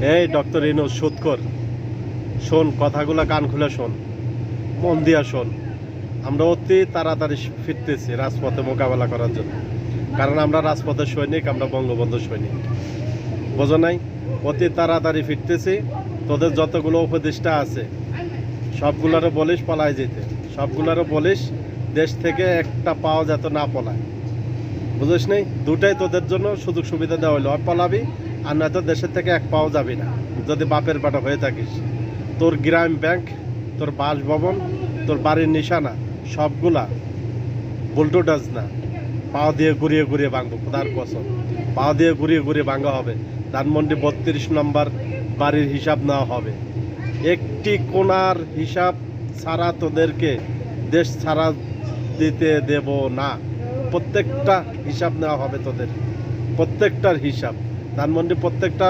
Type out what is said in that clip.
এই ডক্টর ইউনূস সুৎখোর, শোন, কথাগুলো কান খুলে শোন, মন দিয়া শোন। আমরা অতি তাড়াতাড়ি ফিরতেছি রাজপথে মোকাবেলা করার জন্য, কারণ আমরা রাজপথের সৈনিক, আমরা বঙ্গবন্ধু সৈনিক, বোঝো নাই? অতি তাড়াতাড়ি ফিরতেছি। তোদের যতগুলো উপদেষ্টা আছে সবগুলারও বলিস পলায় যেতে, সবগুলারও বলিস দেশ থেকে একটা পাও যেত না পলায়, বুঝিস নেই? দুটাই তোদের জন্য সুযোগ সুবিধা দেওয়া হলো, আর পলাবি আর নয়তো দেশের থেকে এক পাও যাবি না যদি বাপের বাটা হয়ে থাকিস। তোর গ্রাম ব্যাংক, তোর বাসভবন, তোর বাড়ির নিশানা সবগুলা বুলটো ডাজ না, পাও দিয়ে ঘুরিয়ে ঘুরিয়ে ভাঙবো, খোদার কসম, পাও দিয়ে ঘুরিয়ে ঘুরিয়ে ভাঙা হবে। ধানমন্ডি 32 নম্বর বাড়ির হিসাব নেওয়া হবে। একটি কোণার হিসাব ছাড়া তোদেরকে দেশ ছাড়া দিতে দেব না। প্রত্যেকটা হিসাব নেওয়া হবে তোদের, প্রত্যেকটার হিসাব। ধানমন্ডি প্রত্যেকটা